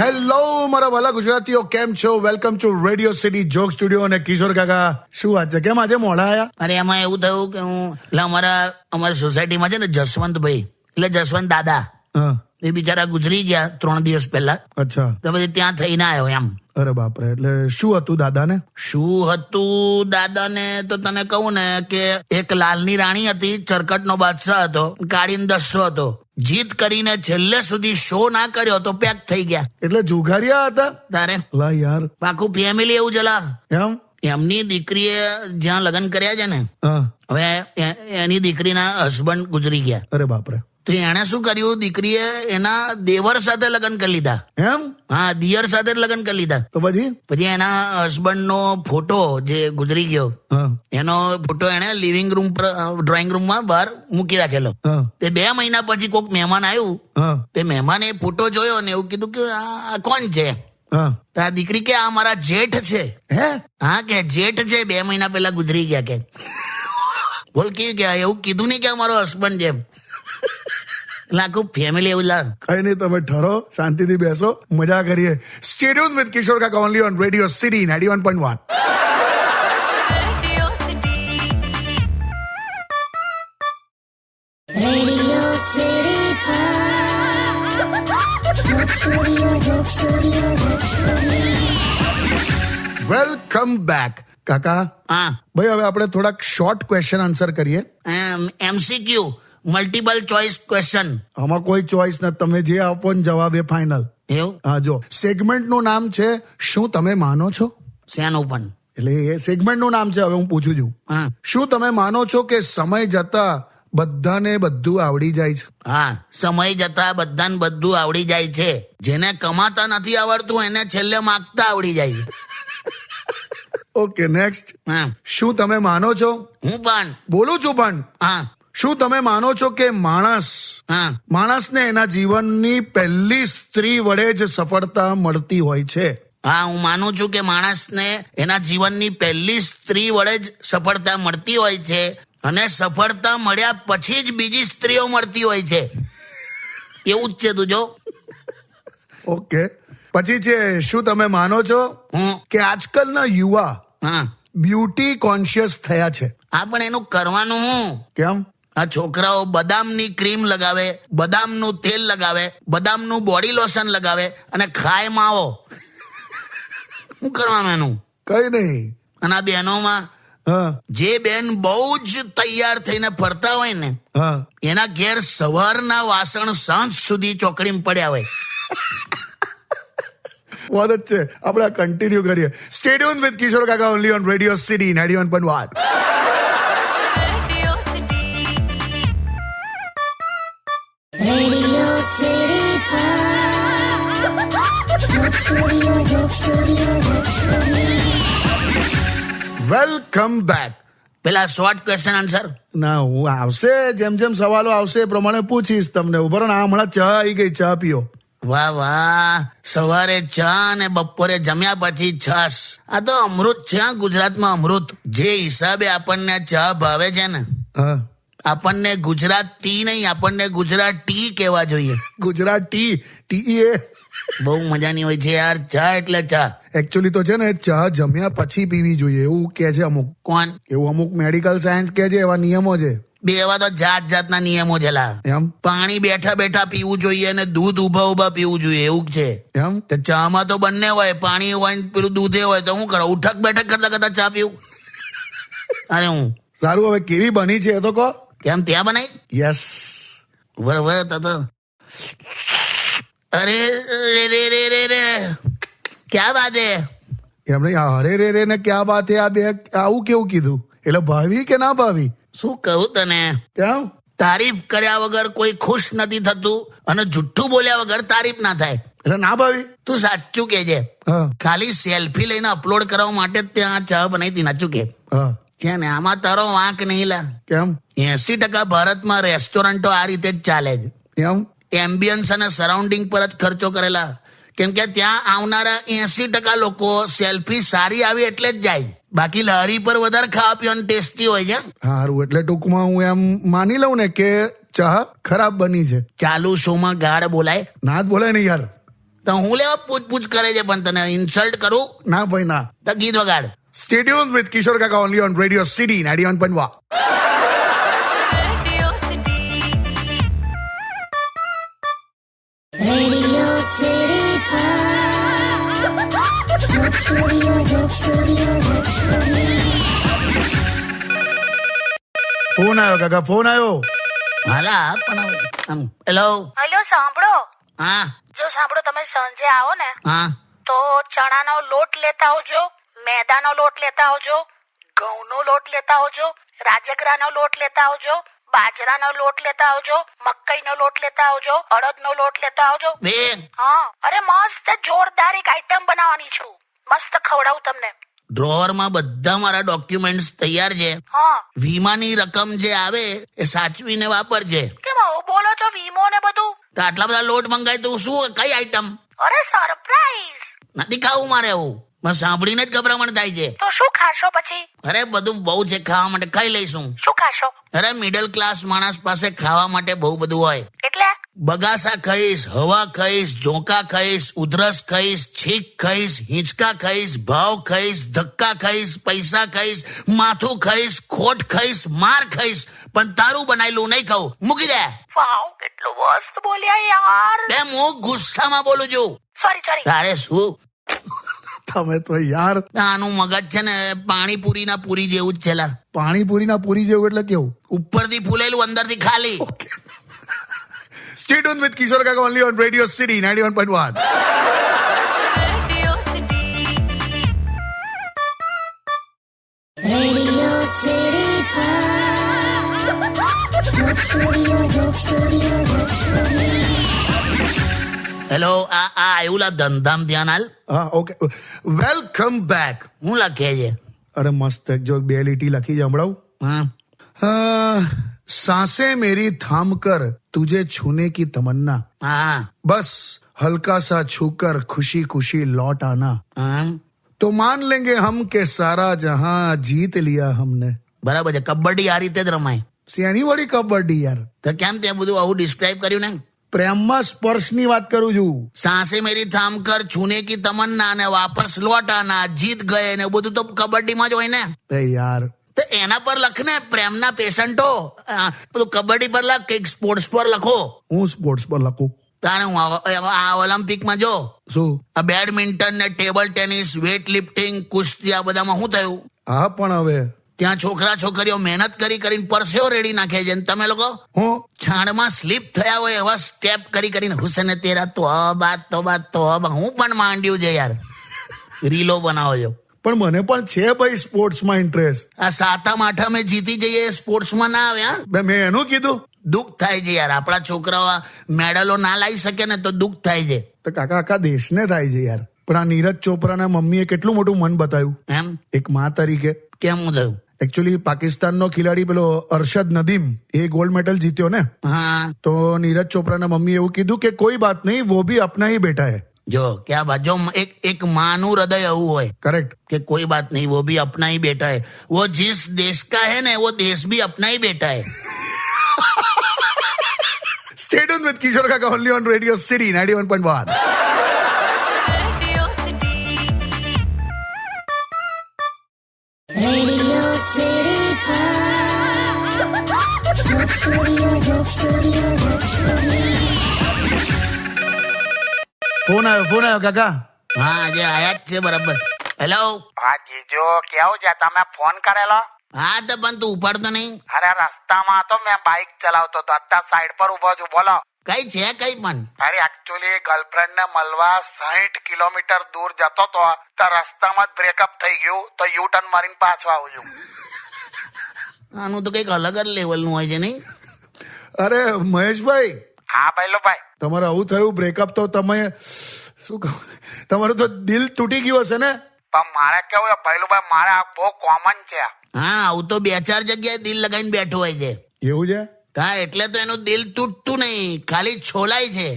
Hello મારા વાલા ગુજરાતીઓ, કેમ છો? Welcome to radio city joke studio. અને કિશોર કાકા, શું વાત છે? કેમ આજે મોડા આયા? અરે એમાં એવું થયું કે હું અમારી સોસાયટીમાં છે ને જસવંતભાઈ, એટલે જસવંત દાદા, હા, એ બિચારા ગુજરી ગયા 3 દિવસ પહેલા. અચ્છા. તો પછી ત્યાં થઈને આવ્યો એમ. અરે બાપરે, એટલે શું હતું દાદાને? શું હતું દાદાને તો તને કહું ને કે એક લાલની રાણી હતી, ચરકટનો બાદશાહ હતો, કાળીનો દસ્સો હતો. જીત કરીને છેલ્લે સુધી શો ના કર્યો તો પેક થઈ ગયા. એટલે જુગારિયા હતા તારે લા યાર. આખું ફેમિલી એવું ચલા. એમ? એમની દીકરીએ જ્યાં લગ્ન કર્યા છે ને, હા, હવે એની દીકરીના હસબન્ડ ગુજરી ગયા. અરે બાપરે. તો એણે શું કર્યું, દીકરીએ એના દેવર સાથે લગ્ન કરી લીધા. એમ? હા, દિયર સાથે લગ્ન કરી લીધા. તો પછી એના હસબન્ડ નો ફોટો જે ગુજરી ગયો, હા, એનો ફોટો એને લિવિંગ રૂમ પર, ડ્રોઈંગ રૂમમાં બહાર મૂકી રાખેલો. હા, તે 2 મહિના પછી કોઈક મહેમાન આવ્યું, હા, તે મહેમાને એ ફોટો જોયો ને એવું કીધું કે આ કોણ છે? હા. તો આ દીકરી કે આ મારા જેઠ છે. હે? હા, કે જેઠ છે, 2 મહિના પહેલા ગુજરી ગયા. કે બોલ કે એવું કીધું નહીં કે અમારો હસબન્ડ છે. આખું ફેમિલી એવું લાગ. કઈ નહીં, તમે ઠરો, શાંતિથી બેસો, મજા કરીએ. સ્ટે ટ્યુન્ડ વિથ કિશોર કાકા only on radio city 91.1. Radio City Joke Studio. Welcome back. કાકા હા, ભાઈ, હવે આપણે થોડાક શોર્ટ ક્વેશ્ચન આન્સર કરીએ. MCQ, multiple choice question. આમાં કોઈ ચોઇસ નથી, તમે જે આપો ને જવાબ એ ફાઇનલ. એવું? હા, જો સેગમેન્ટ નું નામ છે શું તમે માનો છો? શેનું પણ? એટલે એ સેગમેન્ટ નું નામ છે. હવે હું પૂછું છું, હા, શું તમે માનો છો કે સમય જતા બધાને બધું આવડી જાય છે? હા, સમય જતા બધાને બધું આવડી જાય છે. જેને કમાતા નથી આવડતું એને છેલ્લે માગતા આવડી જાય. Okay, next. હા, શું તમે માનો છો? હું પણ. બોલું છું પણ. હા, શું તમે માનો છો કે હા, માણસને એના જીવનની પહેલી સ્ત્રી વડે જ સફળતા મળતી હોય છે? હા, હું માનું છું કે માણસને એના જીવનની પહેલી સ્ત્રી વડે જ સફળતા મળતી હોય છે, અને સફળતા મળ્યા પછી જ બીજી સ્ત્રીઓ મળતી હોય છે. એવું જ છે, તું જો. ઓકે, પછી છે શું તમે માનો છો કે આજકાલના યુવા હા, બ્યુટી કોન્શિયસ થયા છે? હા, પણ એનું કરવાનું હું? કેમ? આ છોકરાઓ બદામની ક્રીમ લગાવે, બદામનું તેલ લગાવે, બદામનું બોડી લોશન લગાવે અને ખાય માવો. શું કરવાનું એનું? કઈ નહીં. અને આ બહેનોમાં હા, જે બેન બહુ જ તૈયાર થઈને ફરતા હોય ને, હા, એના ઘેર સવારના વાસણ સાંજ સુધી ચોકડીમાં પડ્યા હોય. વાત જ છે. આપણે કન્ટિન્યુ કરીએ. સ્ટે ટ્યુન્ડ વિથ કિશોર કાકા only on radio city 91.1. Radio City Joke Studio. Welcome back. પેલા શોર્ટ ક્વેશ્ચન આન્સર. ના, હું આવશે, જેમ જેમ સવાલો આવશે એ પ્રમાણે પૂછીશ તમને. ઉભા રહો ને, હમણાં ચા આવી ગઈ, ચા પીઓ. વાહ વાહ, સવારે ચા અને બપોરે જમ્યા પછી છાસ. આ તો અમૃત છે, ગુજરાતમાં અમૃત. જે હિસાબે આપણને ચા ભાવે છે ને, હા, આપણને ગુજરાતી નહીં, આપણને ગુજરાતી કહેવા જોઈએ. ગુજરાતી ટી એ બહુ મજાની હોય છે યાર ચા, એટલે ચા. એકચ્યુઅલી તો છે ને, ચા જમ્યા પછી પીવી જોઈએ એવું કે છે અમુક. કોણ? એવું અમુક મેડિકલ સાયન્સ કે છે, એવા નિયમો છે. બે એવા તો જાત જાતના નિયમો છેલા. એમ? પાણી બેઠા બેઠા પીવું જોઈએ અને દૂધ ઉભા ઉભા પીવું જોઈએ, એવું છે. એમ? તો ચામાં તો બંને હોય, પાણી હોય ને પેલું દૂધે હોય. તો શું કરો, ઉઠક બેઠક કરતા કરતા ચા પીવું? અરે હું સારું, હવે કેવી બની છે એ તો કહો. કેમ, ત્યાં બનાવી? યસ. બરોબર. તો અરે રે રે રે રે રે, ક્યાં બાત હે? એમ નહીં, અરે રે રે ને ક્યાં બાત હે, આ બે આવું કેવું કીધું? એટલે ભાવી કે ના ભાવી? શું કહું તને, કેમ? તારીફ કર્યા વગર કોઈ ખુશ નથી થતું, અને જુઠ્ઠું બોલ્યા વગર તારીફ ના થાય. એટલે ના ભાવી? તું સાચું કહેજે. હા, ખાલી સેલ્ફી લઈને અપલોડ કરવા માટે જ ત્યાં ચા બનાવી હતી. નાચું કે હા. છે ને, આમાં તારો વાંક નહીં લા. કેમ? 80% ભારતમાં રેસ્ટોરન્ટો આ રીતે જ ચાલે છે. એમ? એમ્બિયન્સ અને સરાઉન્ડિંગ પર જ ખર્ચો કરેલા. કેમ કે ત્યાં આવનારા 80% લોકો સેલ્ફી સારી આવી એટલે જ જાય. બાકી લારી પર વધારે ખાવા પીવાનું ટેસ્ટી હોય છે. સારું, એટલે ટૂંકમાં હું એમ માની લઉં ને કે ચા ખરાબ બની છે. ચાલુ શોમાં ગાળ બોલાય ના જ બોલાય ને યાર. તો હું લેવા પૂછપૂછ કરે છે, પણ તને ઇન્સલ્ટ કરું ના ભાઈ ના. તો ગીત વગાડ. Stay tuned with Kishore Kaka only on Radio City 91.1. Radio City Joke Studio, Joke Studio, Joke Studio. Phone આવ્યો કાકા, ફોન આવ્યો. હાલા પણ હેલો. હલો, સાંભળો. હા જો સાંભળો, તમે સાંજે આવો ને હા તો ચણાનો લોટ લેતા આવજો, મેદાનો લોટ લેતા આવજો, ઘઉંનો લોટ લેતા આવજો, રાજગરાનો લોટ લેતા આવજો, બાજરાનો લોટ લેતા આવજો, મકાઈનો લોટ લેતા આવજો, અડદનો લોટ લેતા આવજો. બેન હા, અરે મસ્ત જોરદાર એક આઈટમ બનાવવાની છું. મસ્ત ખવડાવું તમને. ડ્રોવરમાં બધા મારા ડોક્યુમેન્ટ્સ તૈયાર છે. હા, વીમાની રકમ જે આવે એ સાચવીને વાપરજે. કેમ આવું બોલો છો? વીમો ને બધું? તો આટલા બધા લોટ મંગાય તો શું કઈ આઈટમ અરે સરપ્રાઈઝ. નથી ખાવું મારે. એવું બસ સાંભળીને જ ગભરામણ થાય છે. તો શું ખાશો પછી? અરે બધું બહુ છે ખાવા માટે, ખાઈ લઈશું. શું ખાશો? અરે મિડલ ક્લાસ માણસ પાસે ખાવા માટે બહુ બધું હોય. એટલે બગાસા ખાઈશ, હવા ખાઈશ, ઝોંકા ખાઈશ, ઉધરસ ખાઈશ, છીક ખાઈશ, હિંચકા ખાઈશ, ભાવ ખાઈશ, ધક્કા ખાઈશ, પૈસા ખાઈશ, માથું ખાઈશ, ખોટ ખાઈશ, માર ખાઈશ, પણ તારું બનાવેલું નહીં ખાવું. મૂકી દે. વાવ, કેટલું મસ્ત બોલ્યા યાર. બે હું ગુસ્સામાં બોલું છું. સોરી. તારે શું? તમે તો યાર. આનું મગજ છે ને પાણીપુરીના પૂરી જેવું જ છે લા. પાણીપુરીના પૂરી જેવું એટલે કેવું? ઉપરથી ફૂલેલું, અંદરથી ખાલી. Stay tuned with Kishore Kaka only on Radio City 91.1. Radio City Joke Studio, Joke Studio, Joke Studio. Hello, આ આવ્યું લા ધંધામ ધ્યાન હાલ. હા, ઓકે. Welcome back. હું લખે છે? અરે મસ્ત એક જો બે લીટી લખી છે, હમણાં. હા सांसें मेरी थाम कर तुझे छूने की तमन्ना, હા बस हल्का सा छूकर खुशी खुशी लौट आना, હા तो मान लेंगे हम के सारा जहां जीत लिया हमने. બરાબર છે. કબડ્ડી આ રીતે જ રમાય. શેની વળી કબડ્ડી યાર? તો કેમ તે બધું આવું ડિસ્ક્રાઇબ કર્યું ને? પ્રેમમાં સ્પર્શની વાત કરું છું. સાસે મેરી થામ કર છૂને કી તમન્ના ને વાપસ લોટાના જીત ગયે ને બધું તો કબડ્ડીમાં જ હોય ને. એ યાર તો એના પર લખ ને, પ્રેમના પેશન્ટો. બધું કબડ્ડી પર લખ, કંઈક સ્પોર્ટ્સ પર લખો. હું સ્પોર્ટ્સ પર લખું. તારે હું આ ઓલિમ્પિકમાં જો શું? આ બેડમિન્ટન ને ટેબલ ટેનિસ, વેઇટ લિફ્ટિંગ, કુસ્તી, આ બધામાં શું થયું? હા પણ હવે ત્યાં છોકરા છોકરીઓ મહેનત કરીને પરસેવો રેડી નાખે છે, અને તમે લોકો હું છાણમાં સ્લીપ થયા હોય એવા સ્ટેપ કરીને હુસેને તેરા તોબા તોબા તોબા. હું પણ માંડ્યું છે યાર, રીલો બનાવો છો. પણ મને પણ છે ભાઈ સ્પોર્ટ્સમાં ઇન્ટરેસ્ટ. આ સાતમ આઠમે જીતી જઈએ સ્પોર્ટ્સમાં ના આવે. હા, મેં એનું કીધું. દુઃખ થાય છે યાર. આપણા છોકરાઓ મેડલો ના લાવી શકે ને તો દુઃખ થાય છે. તો કાકા આખા દેશને થાય છે યાર. પણ આ નીરજ ચોપરાના મમ્મીએ કેટલું મોટું મન બતાવ્યું એમ એક માં તરીકે. કેમ થયું? એકચ્યુઅલી પાકિસ્તાનનો ખેલાડી પેલો અરશદ નદીમ એ ગોલ્ડ મેડલ જીત્યો ને, હા તો નીરજ ચોપરાના મમ્મી એવું કીધું કે કોઈ બાત નહીં, વો ભી अपना ही बेटा है. જો ક્યાં બાત. જો એક માનું હૃદય એવું હોય करेक्ट. कि कोई बात नहीं, वो भी अपना ही बेटा है. वो जिस देश का है ना, वो देश भी अपना ही बेटा है. Stay tuned with Kishore Kaka only on Radio City 91.1. Radio City Joke Studio, Joke Studio, Joke Studio. Phone આવ્યો કાકા. હા આજે આયા જ છે બરાબર. હેલો. હા જીજો, કેવું છે? તમે ફોન કરેલો? હા તો પણ તું ઉપાડતો નહીં. અરે રસ્તામાં હતો, મેં બાઇક ચલાવતો હતો, અત્યારે સાઈડ પર ઉભો છું. બોલો. કઈ છે કઈ પણ? અરે એકચ્યુઅલી ગર્લફ્રેન્ડ ને મળવા 60 કિલોમીટર દૂર જતો તો રસ્તામાં જ બ્રેકઅપ થઈ ગયું, તો યુ ટર્ન મારીને પાછો આવું છું. આનું તો કઈક અલગ જ લેવલનું હોય છે નહીં? અરે મહેશભાઈ, હા ભાઈ. તમારે આવું થયું બ્રેકઅપ, તો તમે શું કહું, તમારું તો દિલ તૂટી ગયું હશે ને? પણ મારે કેવું છે ભાઈ, મારે આ બહુ કોમન છે. હા, આવું તો 2-4 જગ્યાએ દિલ લગાવીને બેઠો હોય છે. એવું છે? હા, એટલે તો એનું દિલ તૂટતું નહીં, ખાલી છોલાય છે.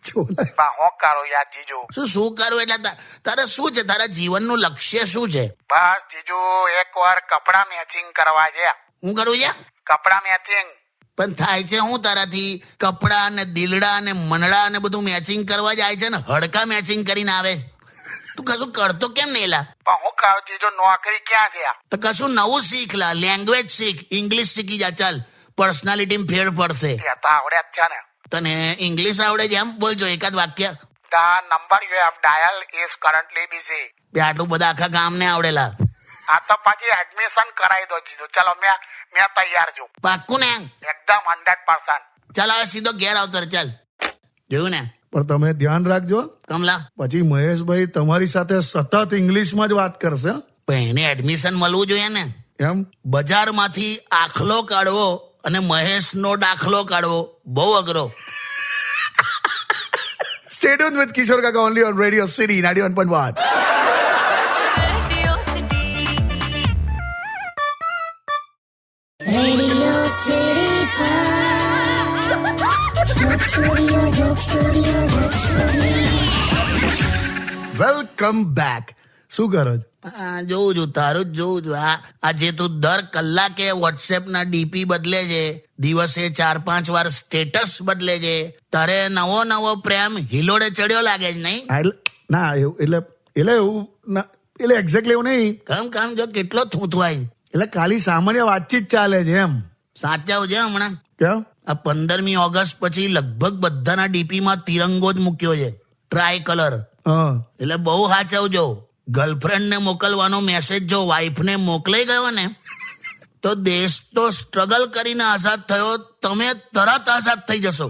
ચોલા પણ હું કરું યાર જીજુ? શું કરું એટલે તારે શું છે? તારા જીવનનું લક્ષ્ય શું છે? બસ જીજુ, એકવાર કપડા મેચિંગ કરવા છે. હું કરું છે કપડા મેચિંગ. પણ થાય છે હું તારાથી? કપડા ને દિલડા ને મનડા ને બધું મેચિંગ કરવા જાય છે ને હડકા મેચિંગ કરીને આવે છે. તું કશું કરતો કેમ નહીં લા? પણ હું કહું જીજુ, નોકરી ક્યાં છે? તો કશું નવું શીખ લા, લેંગ્વેજ શીખ, ઇંગ્લિશ શીખી જા. ચાલ, પર્સનાલિટી ફેર પડશે. એ તો આવડે જ છે ને. તને ઇંગ્લિશ આવડે છે એમ બોલજો એકાદ વાક્ય. The number you have dialed is currently busy. બે આટલું બધા આખા ગામ ને આવડેલા. આ તો પછી એડમિશન કરાવી દો જીજુ. ચલો, મેં તૈયાર છું. પાક્કું ને? એકદમ 100%. ચાલ હવે સીધો ઘેર આવતો રહે. ચાલ, જોયું ને? પણ તમે ધ્યાન રાખજો, કમલા પછી મહેશભાઈ તમારી સાથે સતત ઇંગ્લિશમાં જ વાત કરશે. પણ એને એડમિશન મળવું જોઈએ ને. એમ બજારમાંથી આખલો કાઢવો અને મહેશનો દાખલો કાઢવો બહુ અઘરો. Stay tuned with Kishore Kaka only on Radio City 91.1. Radio City Joke Studio, Joke Studio, Joke Studio. Welcome back. શું કરો છો? જોઉં છું, તારું જ જોઉં છું. આ જે તું દર કલાકે વોટ્સએપના ડીપી બદલે છે, દિવસે 4-5 વાર સ્ટેટસ બદલે છે, તારે નવો પ્રેમ હિલોડે ચડ્યો લાગે છે નહીં? ના એવું એટલે એક્ઝેક્ટલી એવું નહીં. કામ જો કેટલો થૂથવાય. એટલે ખાલી સામાન્ય વાતચીત ચાલે છે એમ. સાચાવ છે હમણાં. કેમ? આ 15મી ઓગસ્ટ પછી લગભગ બધાના ડીપીમાં તિરંગો જ મૂક્યો છે, ટ્રાય કલર. હા, એટલે બહુ સાચવજો. ગર્લફ્રેન્ડને મોકલવાનો મેસેજ જો વાઈફને મોકલાઈ ગયો ને તો દેશ તો સ્ટ્રગલ કરીને આઝાદ થયો, તમે તરત આઝાદ થઈ જશો.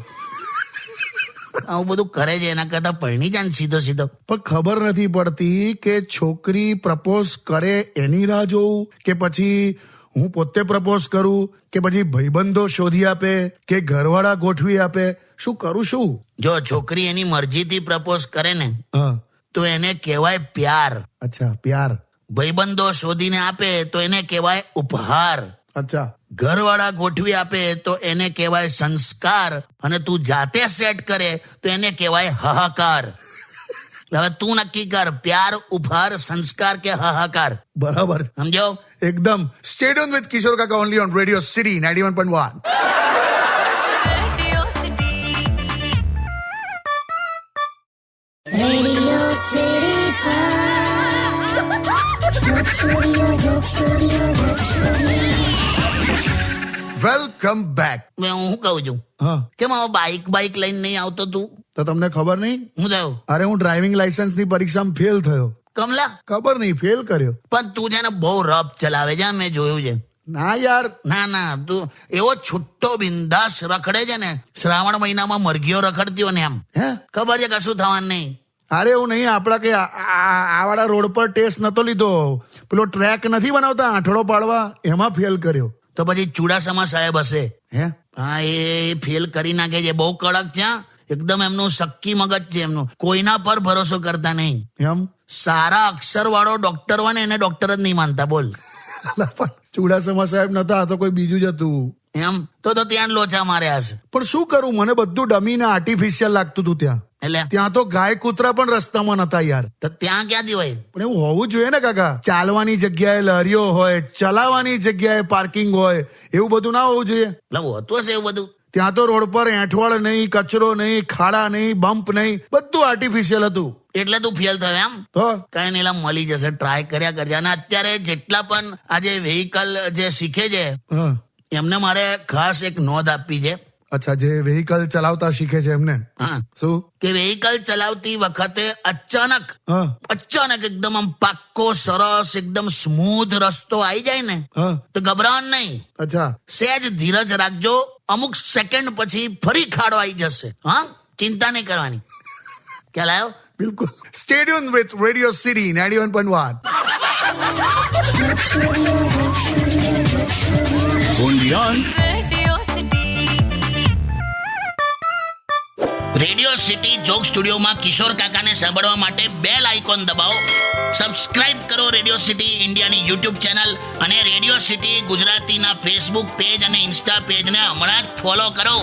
આવું બધું કરે છે એના કરતા પરણી જાય ને સીધો. પણ ખબર નથી પડતી કે છોકરી પ્રપોઝ કરે એની રાહ જોઉં કે પછી હું પોતે પ્રપોઝ કરું કે પછી ભાઈબંધો શોધી આપે કે ઘરવાળા ગોઠવી આપે. શું કરું શું? જો છોકરી એની મરજીથી પ્રપોઝ કરે ને હા, તો એને કહેવાય પ્યાર. અચ્છા, પ્યાર. ભાઈબંધો શોધીને આપે તો એને કહેવાય ઉપહાર. અચ્છા, ઘરવાળા ગોઠવી આપે તો એને કહેવાય સંસ્કાર, અને તું જાતે સેટ કરે તો એને કહેવાય હાહાકાર. હવે તું નક્કી કર, પ્યાર, ઉપહાર, સંસ્કાર કે હાહાકાર. બરાબર, સમજો? એકદમ. Stay tuned with Kishore Kaka only on Radio City 91.1. Radio City Joke Studio, Joke Studio, Joke Studio. Welcome back. હું કહું છું, હા, કેમ આવો બાઇક લઈને નહીં આવતો તું? તો તમને ખબર નહીં? હું થયું? અરે હું ડ્રાઇવિંગ લાયસન્સની પરીક્ષામાં ફેલ થયો. કમલા, ખબર નહીં, ફેલ કર્યો. પણ તું છે ને બહુ રફ ચલાવે છે, મેં જોયું છે. ના યાર, ના તું એવો છુટ્ટો બિંદાસ રખડે છે ને, શ્રાવણ મહિનામાં મરઘીઓ રખડતી હોય ને એમ. હે? ખબર છે કશું થવાનું નહીં. અરે એવું નહીં, આપડા કે આ વાળા રોડ પર ટેસ્ટ નતો લીધો, પેલો ટ્રેક નથી બનાવતા આંઠડો પાડવા, એમાં ફેલ કર્યો. તો પછી ચુડાસમા સાહેબ હશે, હે? હા, એ ફેલ કરી નાખે છે. બહુ કડક છે, એકદમ એમનું શક્કી મગજ છે એમનું. કોઈના પર ભરોસો કરતા નહીં. એમ? સારા અક્ષર વાળો ડોક્ટર હોય ને એને ડોક્ટર જ નહીં માનતા. બોલ. પણ ચુડાસમા સાહેબ નતા, આ તો કોઈ બીજું જ હતું. એમ? તો ત્યાં લોચા માર્યા હશે. પણ શું કરું, મને બધું ડમીને આર્ટિફિશિયલ લાગતું હતું ત્યાં. એટલે ત્યાં તો ગાય કૂતરા પણ રસ્તામાં નતા યાર. તો ત્યાં ક્યાંથી હોય? પણ એવું હોવું જોઈએ ને કાકા. ચાલવાની જગ્યાએ લારીઓ હોય, ચલાવવાની જગ્યાએ પાર્કિંગ હોય, એવું બધું ના હોવું જોઈએ. એટલે હોતું હશે એવું બધું. ત્યાં તો રોડ પર એંઠવાડ નહીં, કચરો નહીં, ખાડા નહીં, બમ્પ નહીં, બધું આર્ટિફિશિયલ હતું. એટલે તું ફેલ થયો એમ? તો કઈ નહીં, મળી જશે. ટ્રાય કર્યા કરજે. અને અત્યારે જેટલા પણ આજે વ્હીકલ જે શીખે છે હા, એમને મારે ખાસ એક નોંધ આપવી છે. અચ્છા, જે વેહિકલ ચલાવતા શીખે છે એમને. હા, શું? કે વેહિકલ ચલાવતી વખતે અચાનક હા, એકદમ આમ પાક્કો સરસ એકદમ સ્મૂધ રસ્તો આવી જાય ને હા, તો ગભરાવાનું નહીં. અચ્છા, સહેજ ધીરજ રાખજો. અમુક સેકન્ડ પછી ફરી ખાડો આવી જશે. હા, ચિંતા નહીં કરવાની. ખ્યાલ આવ્યો? બિલકુલ. Stay tuned with Radio City 91.1. Radio city joke સ્ટુડિયોમાં કિશોર કાકાને સાંભળવા માટે બેલ આઇકોન દબાવો. સબસ્ક્રાઇબ કરો રેડિયો સિટી ઇન્ડિયાની યુટ્યુબ ચેનલ અને રેડિયો સિટી ગુજરાતીના ફેસબુક પેજ અને ઇન્સ્ટા પેજને હમણાં જ ફોલો કરો.